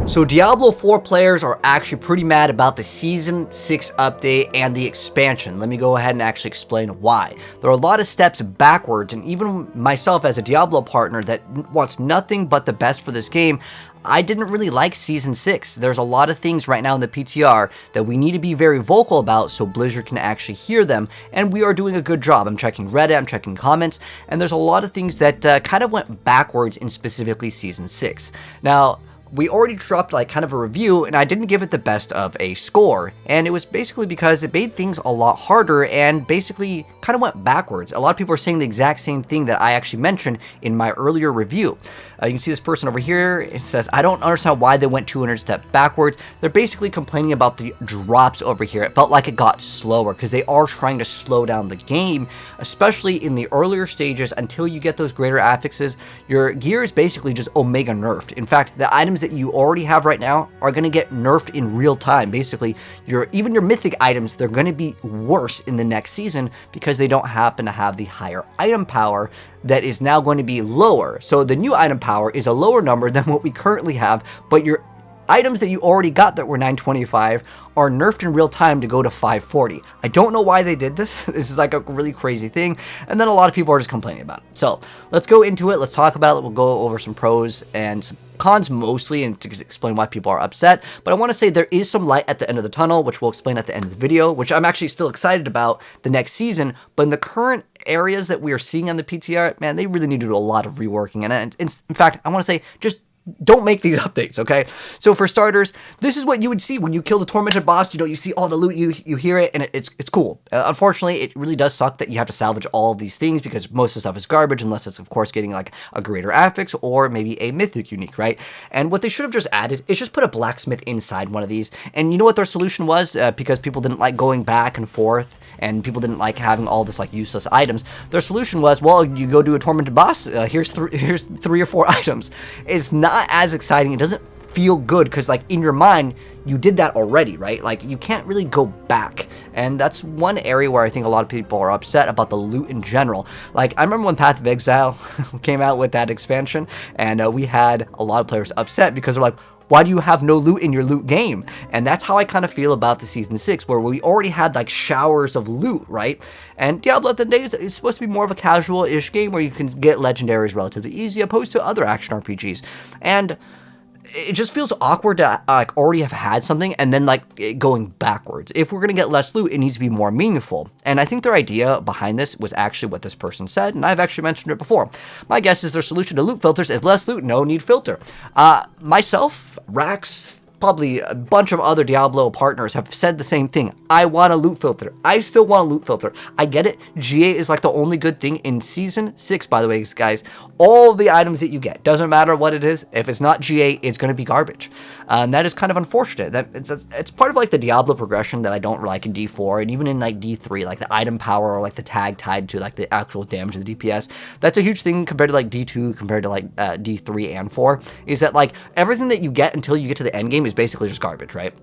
So Diablo 4 players are actually pretty mad about the Season 6 update and the expansion. Let me go ahead and actually explain why. There are a lot of steps backwards, and even myself as a Diablo partner that wants nothing but the best for this game, I didn't really like Season 6. There's a lot of things right now in the PTR that we need to be very vocal about so Blizzard can actually hear them, and we are doing a good job. I'm checking Reddit, I'm checking comments, and there's a lot of things that kind of went backwards in specifically Season 6. Now, we already dropped like kind of a review, and I didn't give it the best of a score, and it was basically because it made things a lot harder and basically kind of went backwards. A lot of people are saying the exact same thing that I actually mentioned in my earlier review. You can see this person over here. It says, I don't understand why they went 200 steps backwards. They're basically complaining about the drops over here. It felt like it got slower because they are trying to slow down the game, especially in the earlier stages. Until you get those greater affixes, your gear is basically just omega nerfed. In fact, the items that you already have right now are going to get nerfed in real time. Basically, even your mythic items, they're going to be worse in the next season because they don't happen to have the higher item power that is now going to be lower. So the new item power is a lower number than what we currently have, but your items that you already got that were 925 are nerfed in real time to go to 540. I don't know why they did this. This is like a really crazy thing. And then a lot of people are just complaining about it. So let's go into it. Let's talk about it. We'll go over some pros and some cons mostly, and to explain why people are upset. But I want to say there is some light at the end of the tunnel, which we'll explain at the end of the video, which I'm actually still excited about the next season. But in the current areas that we are seeing on the PTR, man, they really need to do a lot of reworking. And in fact, I want to say just don't make these updates, okay? So for starters, this is what you would see when you kill the tormented boss. You know, you see all the loot, you hear it, and it's cool. Unfortunately, it really does suck that you have to salvage all of these things because most of the stuff is garbage, unless it's, of course, getting like a greater affix or maybe a mythic unique, right? And what they should have just added is just put a blacksmith inside one of these. And you know what their solution was? Because people didn't like going back and forth, and people didn't like having all this like useless items. Their solution was, well, you go do a tormented boss. Here's three or four items. It's not as exciting. It doesn't feel good because like in your mind you did that already, right? Like you can't really go back, and that's one area where I think a lot of people are upset about the loot in general. Like I remember when Path of Exile came out with that expansion, and we had a lot of players upset because they're like, why do you have no loot in your loot game? And that's how I kind of feel about the Season 6, where we already had like showers of loot, right? And Diablo at the day is supposed to be more of a casual-ish game where you can get legendaries relatively easy, opposed to other action RPGs. And it just feels awkward to like already have had something and then like going backwards. If we're going to get less loot, it needs to be more meaningful. And I think their idea behind this was actually what this person said, and I've actually mentioned it before. My guess is their solution to loot filters is less loot, no need filter. Myself, Rax, probably a bunch of other Diablo partners have said the same thing. I want a loot filter. I still want a loot filter. I get it. GA is like the only good thing in Season 6, by the way, guys. All the items that you get, doesn't matter what it is, if it's not GA, it's going to be garbage. And that is kind of unfortunate. That it's part of like the Diablo progression that I don't like in D4, and even in like D3, like the item power or like the tag tied to like the actual damage of the DPS. That's a huge thing compared to like D2, compared to like D3 and 4, is that like everything that you get until you get to the end game is basically just garbage, right?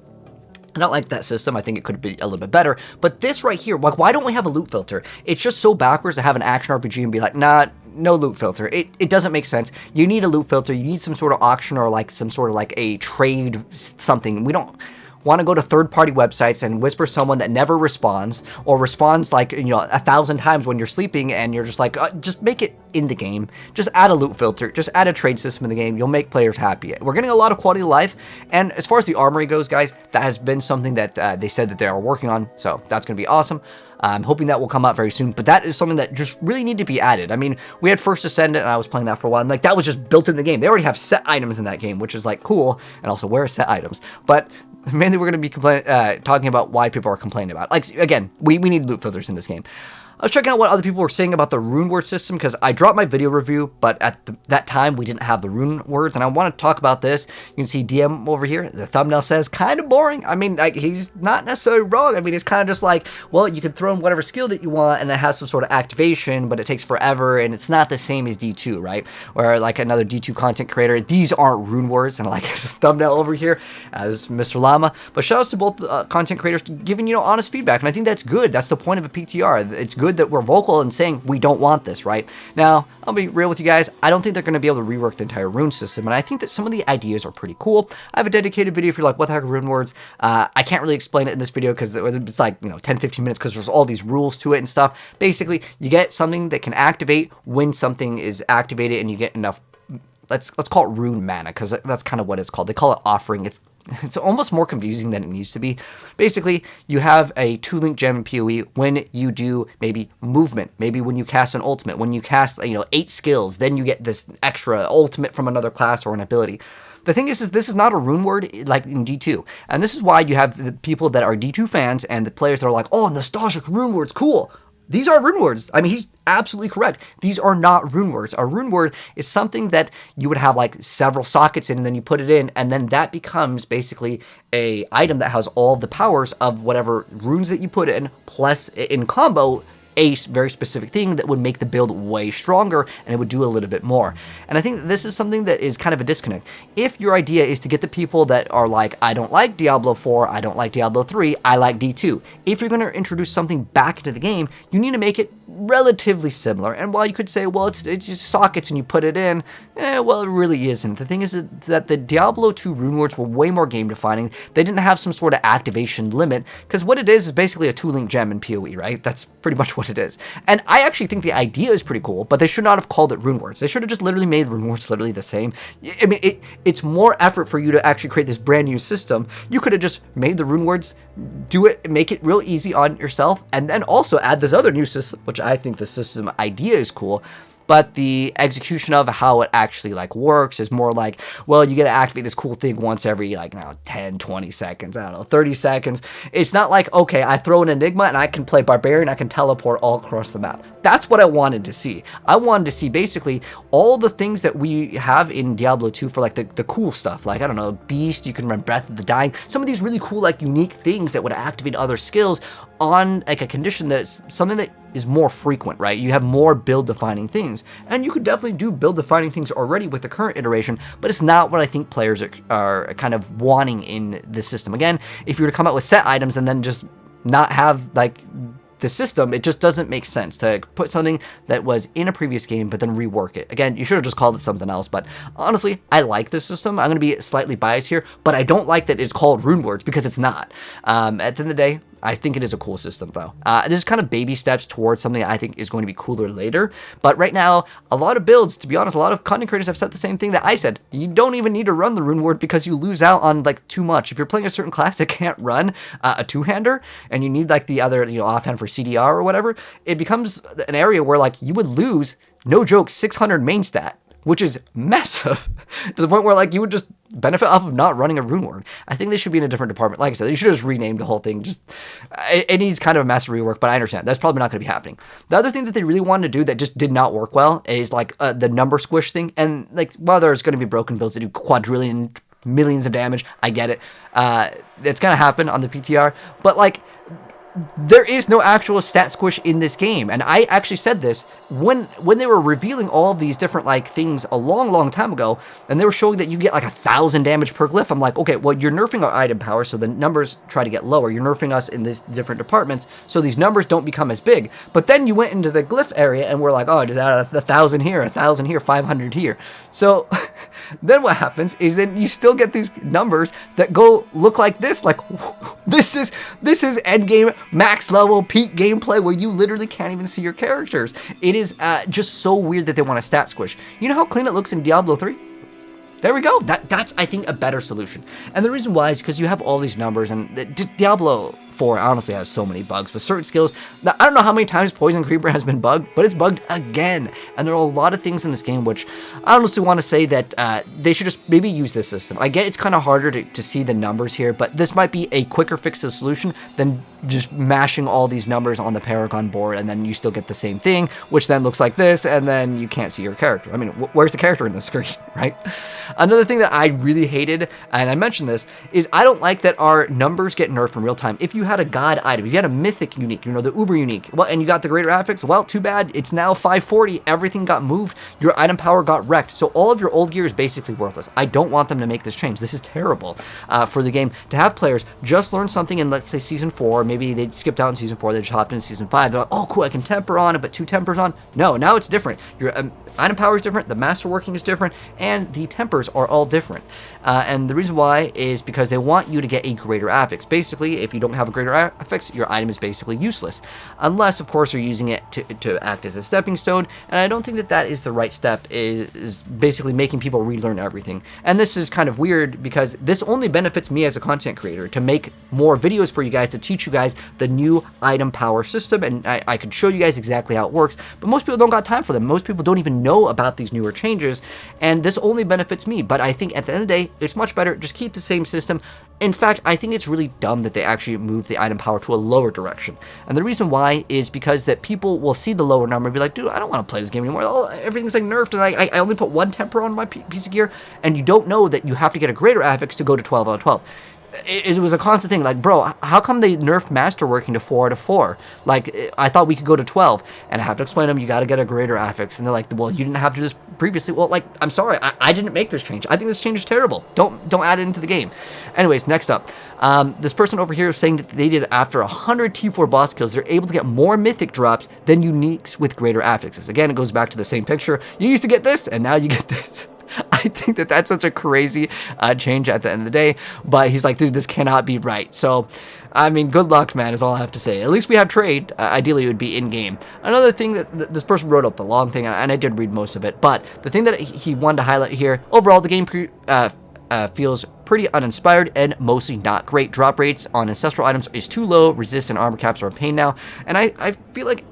I don't like that system. I think it could be a little bit better. But this right here, like, why don't we have a loot filter? It's just so backwards to have an action RPG and be like, nah, no loot filter. It doesn't make sense. You need a loot filter. You need some sort of auction or like some sort of like a trade something. We don't want to go to third-party websites and whisper someone that never responds, or responds like, you know, 1,000 times when you're sleeping, and you're just like, just make it in the game. Just add a loot filter. Just add a trade system in the game. You'll make players happy. We're getting a lot of quality of life, and as far as the armory goes, guys, that has been something that they said that they are working on, so that's going to be awesome. I'm hoping that will come out very soon, but that is something that just really need to be added. I mean, we had First Ascendant, and I was playing that for a while, and like that was just built in the game. They already have set items in that game, which is like cool, and also where are set items. But mainly we're going to be talking about why people are complaining about it. Like, again, we need loot filters in this game. I was checking out what other people were saying about the Runewords system, because I dropped my video review, but at that time we didn't have the Runewords, and I want to talk about this. You can see DM over here. The thumbnail says kind of boring. I mean, like, he's not necessarily wrong. I mean, it's kind of just like, well, you can throw in whatever skill that you want, and it has some sort of activation, but it takes forever, and it's not the same as D2, right? Or like another D2 content creator. These aren't Runewords, and I like his thumbnail over here as Mr. Llama. But shout outs to both content creators giving, you know, honest feedback, and I think that's good. That's the point of a PTR. It's good good that we're vocal and saying we don't want this, right? Now, I'll be real with you guys. I don't think they're going to be able to rework the entire rune system, and I think that some of the ideas are pretty cool. I have a dedicated video if you're like, what the heck are Runewords? I can't really explain it in this video because it's like, 10-15 minutes because there's all these rules to it and stuff. Basically, you get something that can activate when something is activated, and you get enough, let's call it rune mana, because that's kind of what it's called. They call it offering. It's almost more confusing than it needs to be. Basically, you have a 2-link gem in PoE when you do maybe movement, maybe when you cast an ultimate, when you cast 8 skills, then you get this extra ultimate from another class or an ability. The thing is this is not a rune word like in D2, and this is why you have the people that are D2 fans and the players that are like, oh, nostalgic rune words, cool. These are rune words. I mean, he's absolutely correct. These are not rune words. A rune word is something that you would have like several sockets in, and then you put it in, and then that becomes basically a item that has all the powers of whatever runes that you put in, plus in combo a very specific thing that would make the build way stronger, and it would do a little bit more. And I think that this is something that is kind of a disconnect. If your idea is to get the people that are like, I don't like Diablo 4, I don't like Diablo 3, I like D2. If you're going to introduce something back into the game, you need to make it relatively similar. And while you could say, well, it's just sockets and you put it in, well, it really isn't. The thing is that the Diablo 2 Runewords were way more game defining. They didn't have some sort of activation limit, because what it is basically a 2-link gem in PoE, right? That's pretty much what it is. And I actually think the idea is pretty cool, but they should not have called it Runewords. They should have just literally made Runewords literally the same. I mean, it's more effort for you to actually create this brand new system. You could have just made the Runewords, do it, make it real easy on yourself, and then also add this other new system, which I think the system idea is cool. But the execution of how it actually works is more like, well, you get to activate this cool thing once every 10, 20 seconds, I don't know, 30 seconds. It's not like, okay, I throw an Enigma and I can play Barbarian, I can teleport all across the map. That's what I wanted to see. I wanted to see basically all the things that we have in Diablo 2 for the cool stuff. I don't know, Beast, you can run Breath of the Dying. Some of these really cool unique things that would activate other skills on a condition that's something that is more frequent, right? You have more build defining things, and you could definitely do build defining things already with the current iteration, but it's not what I think players are kind of wanting in this system. Again, if you were to come out with set items and then just not have the system, it just doesn't make sense to put something that was in a previous game but then rework it. Again, you should have just called it something else, but honestly, I like this system. I'm going to be slightly biased here, but I don't like that it's called Runewords, because it's not. At the end of the day, I think it is a cool system, though. There's kind of baby steps towards something that I think is going to be cooler later. But right now, a lot of builds, to be honest, a lot of content creators have said the same thing that I said. You don't even need to run the rune word because you lose out on too much. If you're playing a certain class that can't run a two-hander, and you need the other offhand for CDR or whatever, it becomes an area where you would lose, no joke, 600 main stat, which is massive, to the point where you would just benefit off of not running a rune word. I think they should be in a different department. Like I said, you should have just renamed the whole thing. It needs kind of a massive rework, but I understand that's probably not going to be happening. The other thing that they really wanted to do that just did not work well is the number squish thing. And while there's going to be broken builds that do quadrillion, millions of damage, I get it. It's going to happen on the PTR, but there is no actual stat squish in this game. And I actually said this when they were revealing all these different things a long time ago, and they were showing that you get 1,000 damage per glyph. I'm like, okay, well, you're nerfing our item power, so the numbers try to get lower. You're nerfing us in these different departments, so these numbers don't become as big. But then you went into the glyph area, and we're like, oh, is that 1,000 here, 1,000 here, 500 here? So then what happens is then you still get these numbers that go look like this. This is endgame, max level, peak gameplay where you literally can't even see your characters. It is just so weird that they want a stat squish. You know how clean it looks in Diablo 3? There we go. That's, I think, a better solution. And the reason why is because you have all these numbers, and Diablo 4 honestly has so many bugs with certain skills. Now, I don't know how many times Poison Creeper has been bugged, but it's bugged again. And there are a lot of things in this game which I honestly want to say that they should just maybe use this system. I get it's kind of harder to see the numbers here, but this might be a quicker fix to the solution than just mashing all these numbers on the Paragon board, and then you still get the same thing, which then looks like this, and then you can't see your character. I mean, where's the character in the screen, right? Another thing that I really hated, and I mentioned this, is I don't like that our numbers get nerfed in real time. If you you had a god item, if you had a mythic unique, you know, the uber unique, well, and you got the greater affix, well, too bad. It's now 540. Everything got moved. Your item power got wrecked. So all of your old gear is basically worthless. I don't want them to make this change. This is terrible for the game to have players just learn something in, let's say, season 4. Maybe they skipped out in season 4. They just hopped into season 5. They're like, oh, cool, I can temper on it, but 2 tempers on. No, now it's different. Your item power is different. The master working is different, and the tempers are all different. And the reason why is because they want you to get a greater affix. Basically, if you don't have a greater affix, your item is basically useless, unless, of course, you're using it to act as a stepping stone. And I don't think that that is the right step. Is basically making people relearn everything. And this is kind of weird because this only benefits me as a content creator to make more videos for you guys to teach you guys the new item power system, and I could show you guys exactly how it works. But most people don't got time for them. Most people don't even know about these newer changes, and this only benefits me. But I think at the end of the day, it's much better. Just keep the same system. In fact, I think it's really dumb that they actually moved the item power to a lower direction. And the reason why is because that people will see the lower number and be like, dude, I don't want to play this game anymore. Oh, everything's like nerfed, and I only put 1 temper on my piece of gear. And you don't know that you have to get a greater affix to go to 12 out of 12. It was a constant thing, like, bro, how come they nerfed masterworking to 4 out of 4? Like, I thought we could go to 12, and I have to explain to them, you got to get a greater affix, and they're like, well, you didn't have to do this previously. Well, like, I'm sorry, I didn't make this change. I think this change is terrible. Don't add it into the game. Anyways, next up, this person over here is saying that they did after 100 T4 boss kills, they're able to get more mythic drops than uniques with greater affixes. Again, it goes back to the same picture. You used to get this, and now you get this. I think that that's such a crazy change at the end of the day, but he's like, dude, this cannot be right. So, I mean, good luck, man, is all I have to say. At least we have trade. Ideally, it would be in-game. Another thing that this person wrote up a long thing, and I did read most of it, but the thing that he wanted to highlight here, overall, the game feels pretty uninspired and mostly not great. Drop rates on ancestral items is too low. Resist and armor caps are a pain now, and I feel like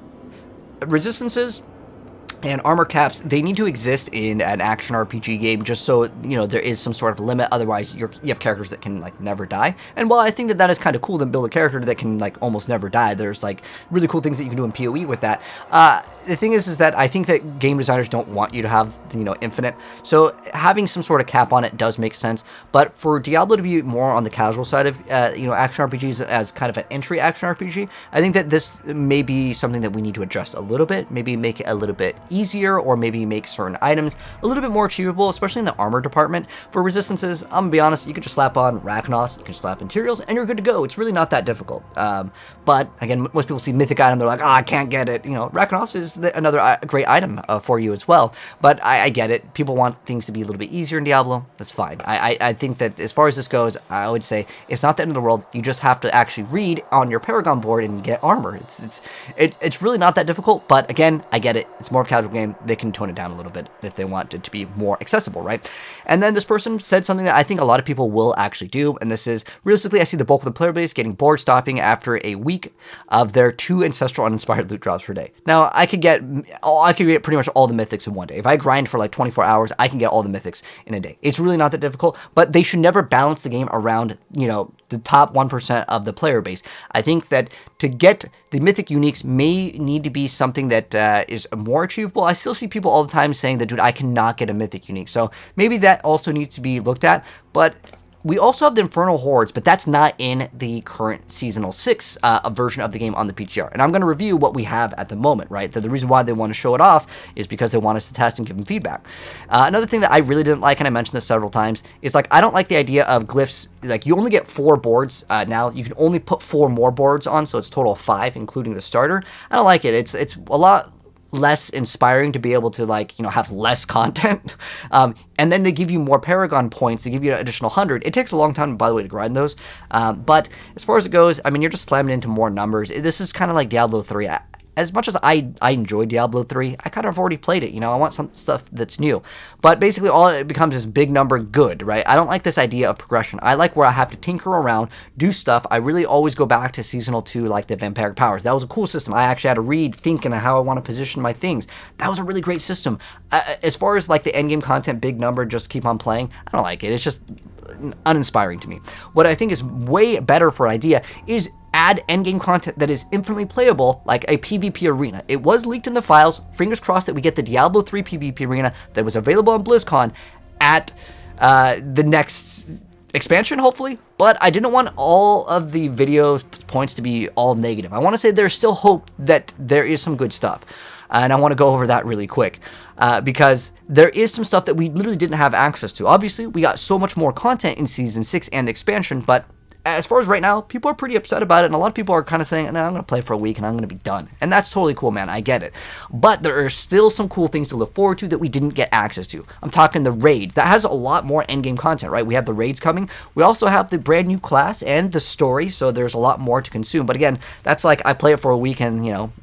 resistances and armor caps, they need to exist in an action RPG game just so, you know, there is some sort of limit. Otherwise, you have characters that can, like, never die. And while I think that that is kind of cool to build a character that can, like, almost never die, there's, like, really cool things that you can do in PoE with that. The thing is that I think that game designers don't want you to have, you know, infinite. So having some sort of cap on it does make sense. But for Diablo to be more on the casual side of, you know, action RPGs as kind of an entry action RPG, I think that this may be something that we need to adjust a little bit. Maybe make it a little bit easier, or maybe make certain items a little bit more achievable, especially in the armor department. For resistances, I'm gonna be honest, you can just slap on Rachnos, you can slap Interials, and you're good to go. It's really not that difficult. But again, most people see mythic item, they're like, I can't get it. You know, Rachnos is another great item for you as well. But I get it. People want things to be a little bit easier in Diablo. That's fine. I think that as far as this goes, I would say it's not the end of the world. You just have to actually read on your Paragon board and get armor. It's really not that difficult. But again, I get it. It's more of a casual game. They can tone it down a little bit if they want it to be more accessible, right? And then this person said something that I think a lot of people will actually do, and this is, realistically, I see the bulk of the player base getting bored stopping after a week of their 2 ancestral uninspired loot drops per day. Now, I could get pretty much all the mythics in one day. If I grind for like 24 hours, I can get all the mythics in a day. It's really not that difficult, but they should never balance the game around, you know, the top 1% of the player base. I think that to get the mythic uniques may need to be something that is more achievable. I still see people all the time saying that, dude, I cannot get a mythic unique. So maybe that also needs to be looked at. But we also have the Infernal Hordes, but that's not in the current Seasonal 6 version of the game on the PTR. And I'm going to review what we have at the moment, right? The reason why they want to show it off is because they want us to test and give them feedback. Another thing that I really didn't like, and I mentioned this several times, is like I don't like the idea of glyphs. Like you only get 4 boards now. You can only put 4 more boards on, so it's total of 5, including the starter. I don't like it. It's a lot less inspiring to be able to, like, you know, have less content. And then they give you more Paragon points. They give you an additional 100. It takes a long time, by the way, to grind those. But as far as it goes, I mean, you're just slamming into more numbers. This is kind of like Diablo 3. As much as I enjoy Diablo 3, I kind of already played it, you know, I want some stuff that's new. But basically all it becomes is big number good, right? I don't like this idea of progression. I like where I have to tinker around, do stuff. I really always go back to Seasonal 2, like the Vampiric Powers. That was a cool system. I actually had to read, think, and how I want to position my things. That was a really great system. As far as like the endgame content, big number, just keep on playing, I don't like it. It's just uninspiring to me. What I think is way better for an idea is add endgame content that is infinitely playable, like a PvP arena. It was leaked in the files. Fingers crossed that we get the Diablo 3 PvP arena that was available on BlizzCon at the next expansion, hopefully, but I didn't want all of the video points to be all negative. I want to say there's still hope that there is some good stuff, and I want to go over that really quick, because there is some stuff that we literally didn't have access to. Obviously, we got so much more content in Season 6 and the expansion, but as far as right now, people are pretty upset about it, and a lot of people are kind of saying, no, I'm going to play for a week and I'm going to be done. And that's totally cool, man. I get it. But there are still some cool things to look forward to that we didn't get access to. I'm talking the raids. That has a lot more endgame content, right? We have the raids coming. We also have the brand new class and the story, so there's a lot more to consume. But again, that's like I play it for a week and, you know,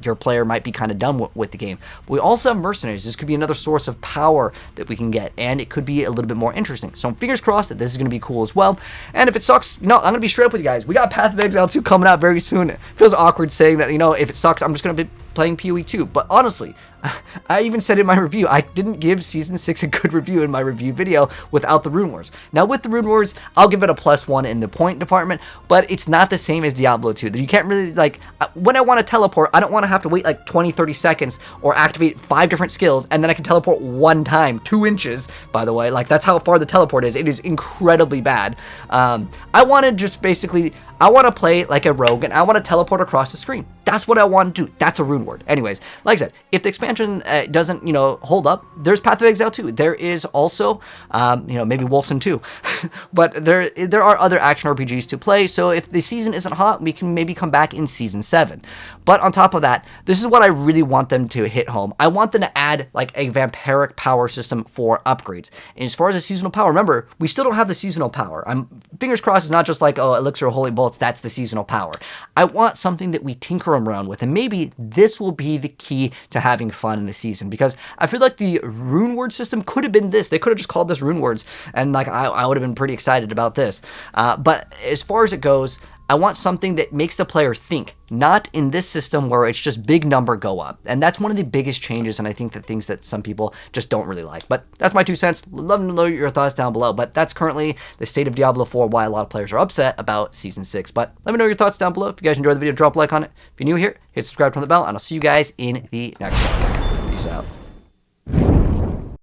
your player might be kind of done with the game. But we also have mercenaries. This could be another source of power that we can get, and it could be a little bit more interesting. So fingers crossed that this is going to be cool as well. And if it sucks, you know, I'm going to be straight up with you guys. We got Path of Exile 2 coming out very soon. It feels awkward saying that, you know, if it sucks, I'm just going to be playing PoE 2. But honestly, I even said in my review, I didn't give Season 6 a good review in my review video without the Runewords. Now with the Runewords, I'll give it a +1 in the point department, but it's not the same as Diablo 2. You can't really, like, when I want to teleport, I don't want to have to wait like 20-30 seconds or activate 5 different skills, and then I can teleport one time, 2 inches, by the way. Like, that's how far the teleport is. It is incredibly bad. I want to just basically, I want to play like a rogue, and I want to teleport across the screen. That's what I want to do. That's a Runeword. Anyways, like I said, if the expansion doesn't, you know, hold up, there's Path of Exile 2. There is also, you know, maybe Wolcen 2. But there are other action RPGs to play, so if the season isn't hot, we can maybe come back in Season 7. But on top of that, this is what I really want them to hit home. I want them to add like a vampiric power system for upgrades. And as far as the seasonal power, remember, we still don't have the seasonal power. I'm fingers crossed it's not just like, oh, Elixir of Holy Bolts, that's the seasonal power. I want something that we tinker around with, and maybe this will be the key to having fun in the season, because I feel like the Runeword system could have been this. They could have just called this Runewords, and like I would have been pretty excited about this. But as far as it goes, I want something that makes the player think, not in this system where it's just big number go up. And that's one of the biggest changes, and I think that things that some people just don't really like. But that's my 2 cents. Love to know your thoughts down below. But that's currently the state of Diablo 4, why a lot of players are upset about Season 6. But let me know your thoughts down below. If you guys enjoyed the video, drop a like on it. If you're new here, hit subscribe, turn the bell, and I'll see you guys in the next one. Peace out.